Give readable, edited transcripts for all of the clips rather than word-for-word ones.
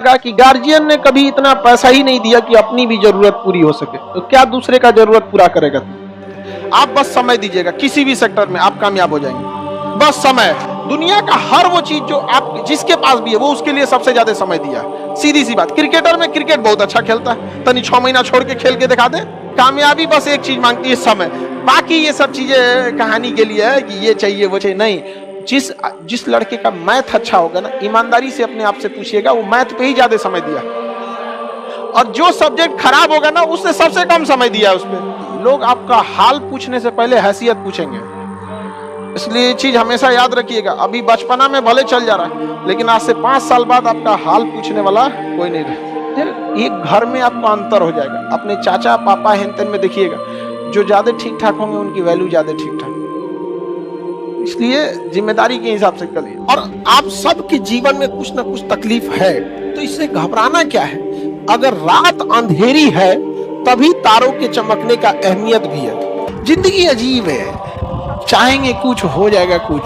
लगा कि गार्जियन ने कभी इतना पैसा ही नहीं दिया कि अपनी भी जरूरत पूरी हो सके, तो क्या दूसरे का जरूरत पूरा करेगा तू? आप बस समय दीजिएगा, किसी भी सेक्टर में आप कामयाब हो जाएंगे। बस समय, दुनिया का हर वो चीज जो आप जिसके पास भी है वो उसके लिए सबसे ज्यादा समय दिया है। सीधी सी बात, क्रिकेटर में क्रिकेट बहुत अच्छा खेलता है, तनी 6 महीना छोड़ के खेल के दिखा दे। कामयाबी बस एक चीज मांगती है, समय। बाकी ये सब चीजें कहानी के लिए है कि ये चाहिए वो चाहिए, नहीं। जिस लड़के का मैथ अच्छा होगा ना, ईमानदारी से अपने आप से पूछिएगा, वो मैथ पे ही ज्यादा समय दिया, और जो सब्जेक्ट खराब होगा ना उससे सबसे कम समय दिया उस पे। लोग आपका हाल पूछने से पहले हैसियत पूछेंगे, इसलिए ये चीज हमेशा याद रखिएगा। अभी बचपना में भले चल जा रहा है, लेकिन आज से 5 साल बाद आपका हाल पूछने वाला कोई नहीं रहे। एक घर में आपका अंतर हो जाएगा। अपने चाचा पापा हेन में देखिएगा, जो ज्यादा ठीक ठाक होंगे उनकी वैल्यू ज्यादा ठीक ठाक। इसलिए जिम्मेदारी के हिसाब से करिए। और आप सबके जीवन में कुछ ना कुछ तकलीफ है, तो इससे घबराना क्या है। अगर रात अंधेरी है तभी तारों के चमकने का अहमियत भी है। जिंदगी अजीब है, चाहेंगे कुछ हो जाएगा, कुछ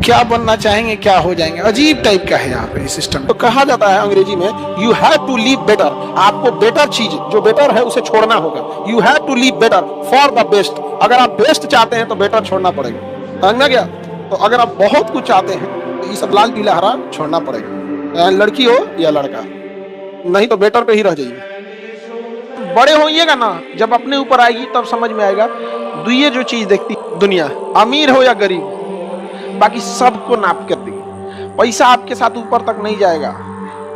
क्या बनना चाहेंगे क्या हो जाएंगे, अजीब टाइप का है यहाँ पे सिस्टम। तो कहा जाता है अंग्रेजी में, you have to live better. आपको बेटर चीज जो बेटर है उसे छोड़ना होगा। You have to live better for the best. अगर आप बेस्ट चाहते हैं तो बेटर छोड़ना पड़ेगा, समझ में गया। तो अगर आप बहुत कुछ चाहते हैं तो ये सब लाल पीला हरा छोड़ना पड़ेगा, लड़की हो या लड़का, नहीं तो बेटर पे ही रह जाइए। बड़े होइएगा ना, जब अपने ऊपर आएगी तब समझ में आएगा। दुनिया जो चीज देखती दुनिया, अमीर हो या गरीब, बाकी सबको नाप कर देगी। पैसा आपके साथ ऊपर तक नहीं जाएगा,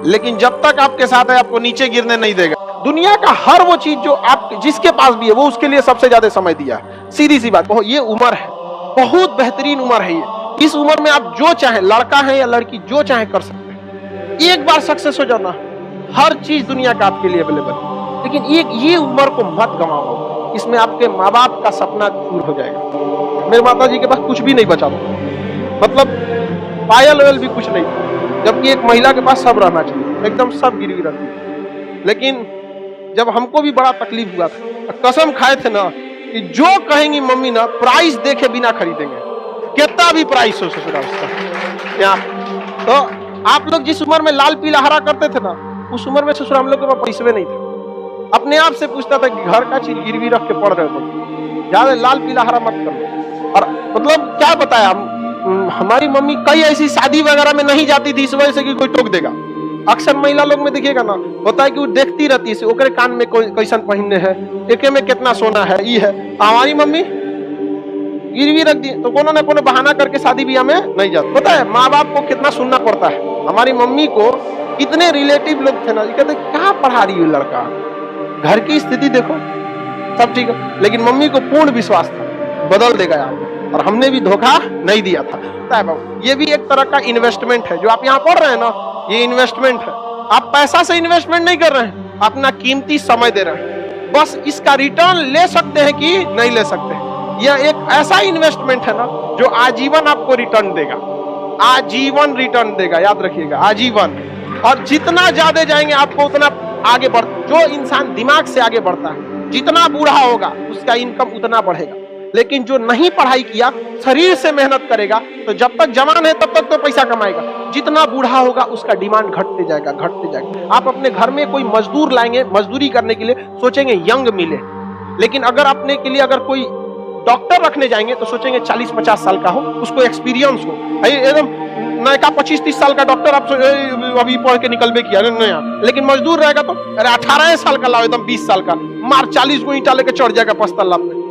लेकिन जब तक आपके साथ है आपको नीचे गिरने नहीं देगा। दुनिया का हर वो चीज जो आप जिसके पास भी है वो उसके लिए सबसे ज्यादा समय दिया है। सीधी सी बात, ये उम्र है, बहुत बेहतरीन उम्र है ये। इस उम्र में आप जो चाहे, लड़का है या लड़की, जो चाहे कर सकते हैं। एक बार सक्सेस हो जाओ ना, हर चीज दुनिया का आपके लिए अवेलेबल। लेकिन ये उम्र को मत गंवाओ, इसमें आपके माँ बाप का सपना पूरा हो जाएगा। मेरे माता जी के पास कुछ भी नहीं बचा, मतलब पायल वायल भी कुछ नहीं था, जबकि एक महिला के पास सब रहना चाहिए, एकदम सब गिरवी रखती थी। लेकिन जब हमको भी बड़ा तकलीफ हुआ था, कसम खाए थे ना कि जो कहेंगी मम्मी ना, प्राइस देखे बिना खरीदेंगे, कितना भी प्राइस हो ससुरा उसका। यहाँ तो आप लोग जिस उम्र में लाल पीला हरा करते थे ना, उस उम्र में ससुरा हम लोग के पास पैसे नहीं थे। अपने आप से पूछता था कि घर का चीज गिरवी रख के पढ़ रहे हो, ज्यादा लाल पीला हरा मत करो। और मतलब क्या बताया, हमारी मम्मी कई ऐसी शादी वगैरह में नहीं जाती थी इस वजह से कि कोई टोक देगा। अक्सर महिला लोग में देखिएगा ना, होता है कि वो देखती रहती है, ओकरे कान में कोई कैसन पहनने है, एके में कितना सोना है, ये है। हमारी मम्मी गिरवी रख दी तो कोनो न कोनो बहाना करके शादी ब्याह में नहीं जाती। पता है माँ बाप को कितना सुनना पड़ता है। हमारी मम्मी को कितने रिलेटिव लोग थे ना, कहते क्या पढ़ा रही है लड़का, घर की स्थिति देखो, सब ठीक है। लेकिन मम्मी को पूर्ण विश्वास था बदल देगा यार, और हमने भी धोखा नहीं दिया था। ये भी एक तरह का इन्वेस्टमेंट है जो आप यहाँ पढ़ रहे हैं ना, ये इन्वेस्टमेंट है। आप पैसा से इन्वेस्टमेंट नहीं कर रहे हैं, अपना कीमती समय दे रहे हैं। बस इसका रिटर्न ले सकते हैं कि नहीं ले सकते हैं। यह एक ऐसा इन्वेस्टमेंट है ना जो आजीवन आपको रिटर्न देगा, आजीवन रिटर्न देगा, याद रखिएगा, आजीवन। और जितना ज्यादा जाएंगे आपको उतना आगे बढ़। जो इंसान दिमाग से आगे बढ़ता है, जितना बूढ़ा होगा उसका इनकम उतना बढ़ेगा। लेकिन जो नहीं पढ़ाई किया, शरीर से मेहनत करेगा, तो जब तक जवान है तब तक तो पैसा कमाएगा। जितना बूढ़ा होगा उसका डिमांड घटते जाएगा, घटते जाएगा। आप अपने घर में कोई मजदूर लाएंगे, मजदूरी करने के लिए सोचेंगे यंग मिले, लेकिन अगर अपने के लिए अगर कोई डॉक्टर रखने जाएंगे तो सोचेंगे 40-50 साल का हो, उसको एक्सपीरियंस हो। एकदम नया 25-30 साल का डॉक्टर आप अभी पढ़ के निकलबे किया नया, लेकिन मजदूर रहेगा तो अरे 18 साल का लाओ, एकदम 20 साल का मार 40 को ईंटा लेके चढ़ जाएगा 5 तल्ला पे,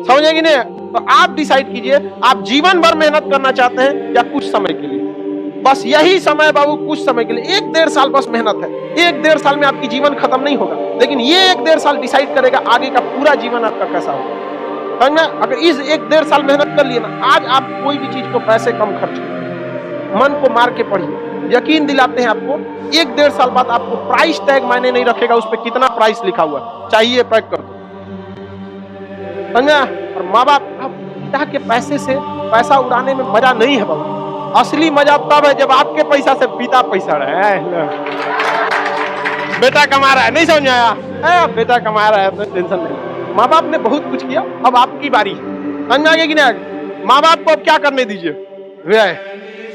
समझेंगे नहीं। तो आप डिसाइड कीजिए, आप जीवन भर मेहनत करना चाहते हैं या कुछ समय के लिए। बस यही समय बाबू, कुछ समय के लिए, 1-1.5 साल बस मेहनत है। 1-1.5 साल में आपकी जीवन खत्म नहीं होगा, लेकिन ये 1-1.5 साल डिसाइड करेगा आगे का पूरा जीवन आपका कैसा होगा। अगर इस 1-1.5 साल मेहनत कर लिए ना, आज आप कोई भी चीज को पैसे कम खर्च करें, मन को मार के पढ़िए, यकीन दिलाते हैं आपको 1-1.5 साल बाद आपको प्राइस टैग मायने नहीं रखेगा, उस पर कितना प्राइस लिखा हुआ है, चाहिए पैक कर दो, समझा। और माँ बाप पिता के पैसे से पैसा उड़ाने में मजा नहीं है बाबू। असली मजा तब है जब आपके पैसा से पिता पैसा रहा है, बेटा कमा रहा है, नहीं समझ आया, बेटा कमा रहा है तो टेंशन नहीं। माँ बाप ने बहुत कुछ किया, अब आपकी बारी है, समझ में आ गया कि नहीं? माँ बाप को अब क्या करने दीजिए,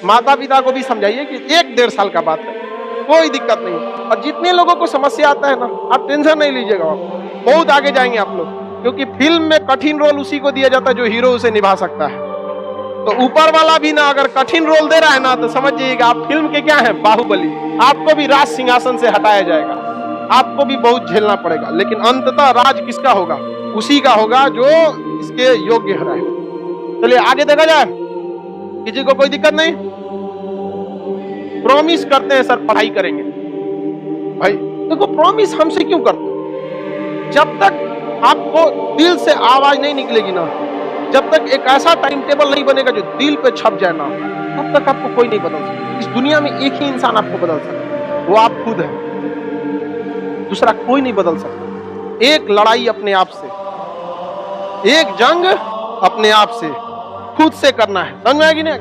माता पिता को भी समझाइए कि 1-1.5 साल का बात है, कोई दिक्कत नहीं। और जितने लोगों को समस्या आता है ना, आप टेंशन नहीं लीजिएगा, बहुत आगे जाएंगे आप लोग, क्योंकि फिल्म में कठिन रोल उसी को दिया जाता है जो हीरो उसे निभा सकता है। तो ऊपर वाला भी ना अगर कठिन रोल दे रहा है ना, तो समझ जाइएगा आप फिल्म के क्या है, बाहुबली। आपको भी राज सिंहासन से हटाया जाएगा, आपको भी बहुत झेलना पड़ेगा, लेकिन अंततः राज किसका होगा? उसी का होगा जो इसके योग्य है। चलिए आगे देखा जाए, किसी को कोई दिक्कत नहीं? प्रॉमिस करते हैं सर पढ़ाई करेंगे, भाई देखो प्रॉमिस हमसे क्यों करते हो? जब तक आपको दिल से आवाज नहीं निकलेगी ना, जब तक एक ऐसा टाइम टेबल नहीं बनेगा जो दिल पे छप जाए ना, तब तक आपको कोई नहीं बदल सकता। इस दुनिया में एक ही इंसान आपको बदल सकता है, वो आप खुद हैं, दूसरा कोई नहीं बदल सकता। एक लड़ाई अपने आप से, एक जंग अपने आप से, खुद से करना है, समझ में आएगी ना?